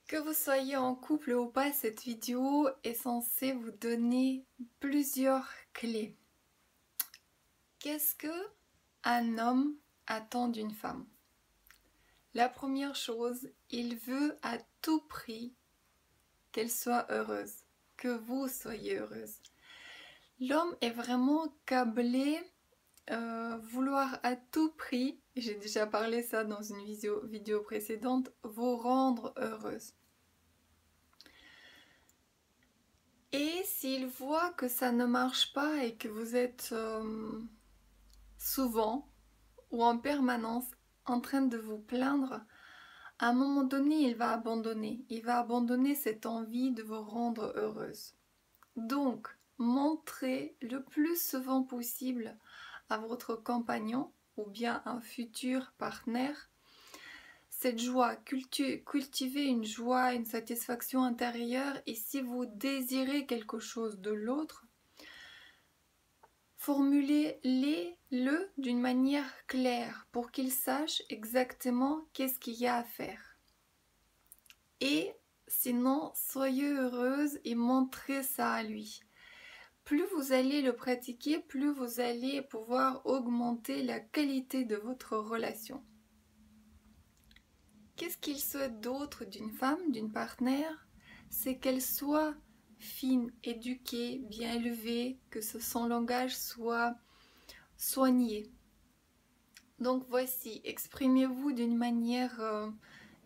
Que vous soyez en couple ou pas, cette vidéo est censée vous donner plusieurs clés. Qu'est-ce que un homme attend d'une femme? La première chose, il veut à tout prix qu'elle soit heureuse, que vous soyez heureuse. L'homme est vraiment câblé, vouloir à tout prix, j'ai déjà parlé ça dans une vidéo précédente, vous rendre heureuse. Et s'il voit que ça ne marche pas et que vous êtes souvent ou en permanence en train de vous plaindre, à un moment donné, il va abandonner. Il va abandonner cette envie de vous rendre heureuse. Donc, montrez le plus souvent possible à votre compagnon ou bien un futur partenaire cette joie, cultivez une joie, une satisfaction intérieure, et si vous désirez quelque chose de l'autre, formulez-le d'une manière claire pour qu'il sache exactement qu'est-ce qu'il y a à faire. Et sinon, soyez heureuse et montrez ça à lui. Plus vous allez le pratiquer, plus vous allez pouvoir augmenter la qualité de votre relation. Qu'est-ce qu'il souhaite d'autre d'une femme, d'une partenaire? C'est qu'elle soit fine, éduquée, bien élevée, que son langage soit soigné. Donc voici, exprimez-vous d'une manière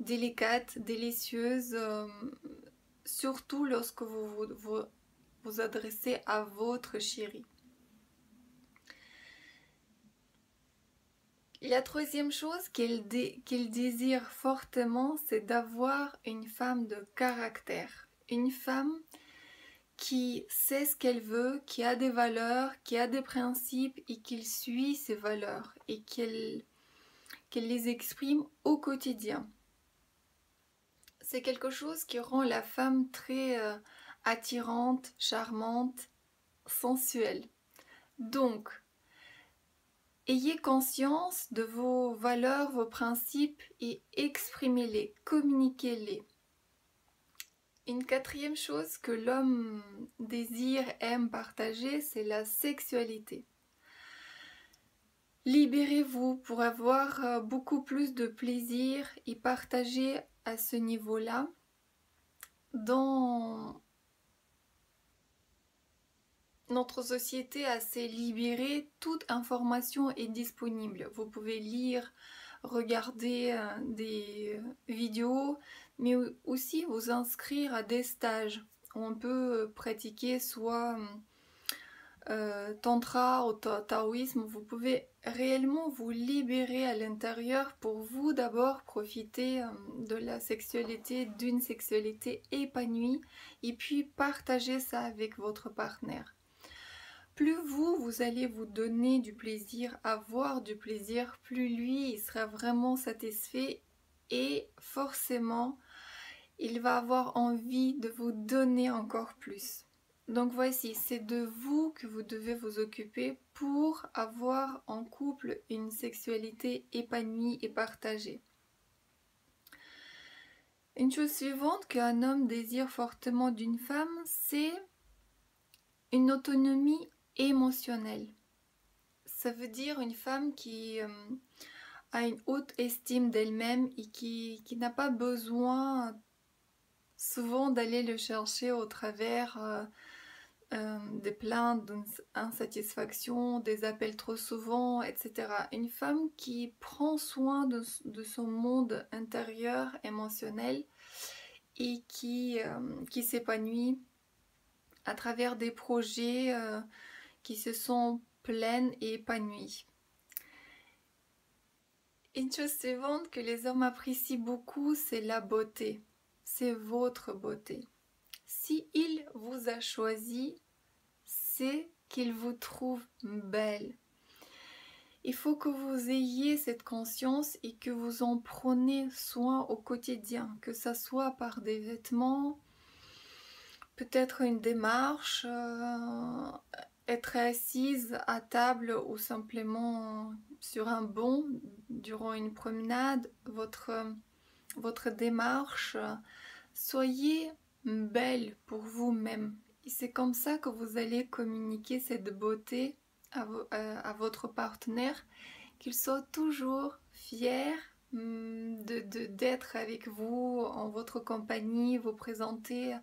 délicate, délicieuse, surtout lorsque vous adressez à votre chéri. La troisième chose qu'il désire fortement, c'est d'avoir une femme de caractère. Une femme qui sait ce qu'elle veut, qui a des valeurs, qui a des principes et qui suit ses valeurs et qu'elle les exprime au quotidien. C'est quelque chose qui rend la femme très attirante, charmante, sensuelle. Donc, ayez conscience de vos valeurs, vos principes et exprimez-les, communiquez-les. Une quatrième chose que l'homme désire, aime partager, c'est la sexualité. Libérez-vous pour avoir beaucoup plus de plaisir et partager à ce niveau-là. Dans notre société assez libérée, toute information est disponible. Vous pouvez lire, regarder des vidéos, mais aussi vous inscrire à des stages où on peut pratiquer soit tantra ou taoïsme. Vous pouvez réellement vous libérer à l'intérieur pour vous d'abord profiter de la sexualité, d'une sexualité épanouie et puis partager ça avec votre partenaire. Plus vous allez vous donner du plaisir, avoir du plaisir, plus lui il sera vraiment satisfait et forcément il va avoir envie de vous donner encore plus. Donc voici, c'est de vous que vous devez vous occuper pour avoir en couple une sexualité épanouie et partagée. Une chose suivante qu'un homme désire fortement d'une femme, c'est une autonomie émotionnelle. Ça veut dire une femme qui a une haute estime d'elle-même et qui n'a pas besoin souvent d'aller le chercher au travers des plaintes, d'insatisfaction, des appels trop souvent, etc. Une femme qui prend soin de son monde intérieur émotionnel et qui s'épanouit à travers des projets qui se sont pleines et épanouies. Une chose suivante que les hommes apprécient beaucoup, c'est la beauté. C'est votre beauté. Si il vous a choisi, c'est qu'il vous trouve belle. Il faut que vous ayez cette conscience et que vous en prenez soin au quotidien, que ce soit par des vêtements, peut-être une démarche, être assise à table ou simplement sur un banc durant une promenade, votre démarche Soyez belle pour vous-même. Et c'est comme ça que vous allez communiquer cette beauté à votre partenaire, qu'il soit toujours fier d'être avec vous, en votre compagnie, vous présenter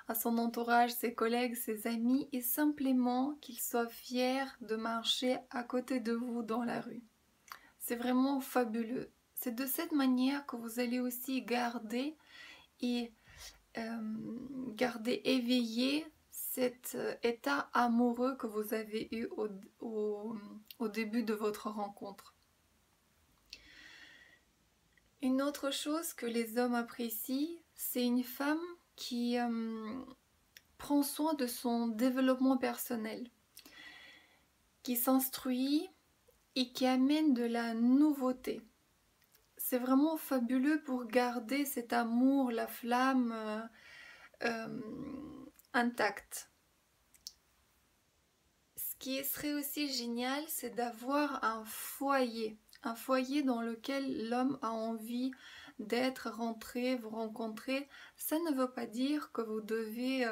à son entourage, ses collègues, ses amis, et simplement qu'il soit fier de marcher à côté de vous dans la rue. C'est vraiment fabuleux. C'est de cette manière que vous allez aussi et garder éveillé cet état amoureux que vous avez eu au début de votre rencontre. Une autre chose que les hommes apprécient, c'est une femme qui prend soin de son développement personnel, qui s'instruit et qui amène de la nouveauté. C'est vraiment fabuleux pour garder cet amour, la flamme intacte. Ce qui serait aussi génial, c'est d'avoir un foyer dans lequel l'homme a envie d'être, rentrer, vous rencontrer. Ça ne veut pas dire que vous devez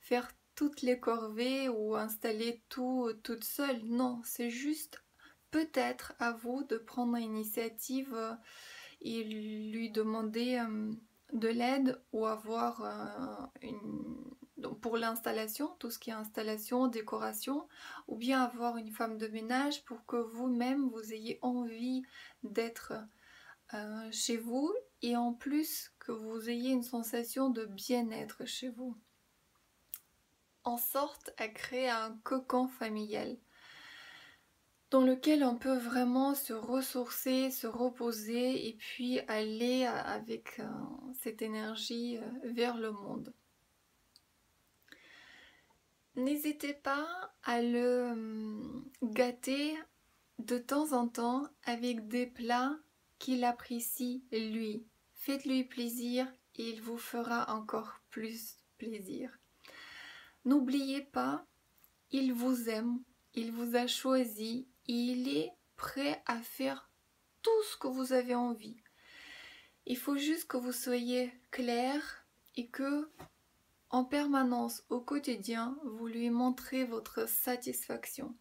faire toutes les corvées ou installer tout toute seule. Non, c'est juste peut-être à vous de prendre l'initiative et lui demander de l'aide ou avoir pour l'installation, tout ce qui est installation, décoration, ou bien avoir une femme de ménage pour que vous-même vous ayez envie d'être chez vous et en plus que vous ayez une sensation de bien-être chez vous. En sorte à créer un cocon familial dans lequel on peut vraiment se ressourcer, se reposer et puis aller avec cette énergie vers le monde. N'hésitez pas à le gâter de temps en temps avec des plats qu'il apprécie lui. Faites-lui plaisir et il vous fera encore plus plaisir. N'oubliez pas, il vous aime, il vous a choisi et il est prêt à faire tout ce que vous avez envie. Il faut juste que vous soyez clair et que en permanence, au quotidien, vous lui montrez votre satisfaction.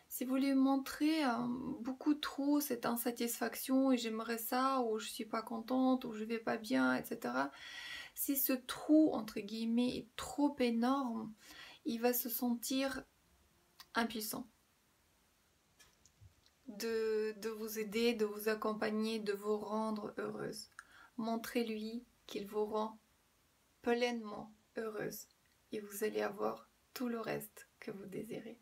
Si vous lui montrez beaucoup trop cette insatisfaction et j'aimerais ça, ou je suis pas contente, ou je vais pas bien, etc. Si ce trou, entre guillemets, est trop énorme, il va se sentir impuissant de vous aider, de vous accompagner, de vous rendre heureuse. Montrez-lui qu'il vous rend pleinement heureuse et vous allez avoir tout le reste que vous désirez.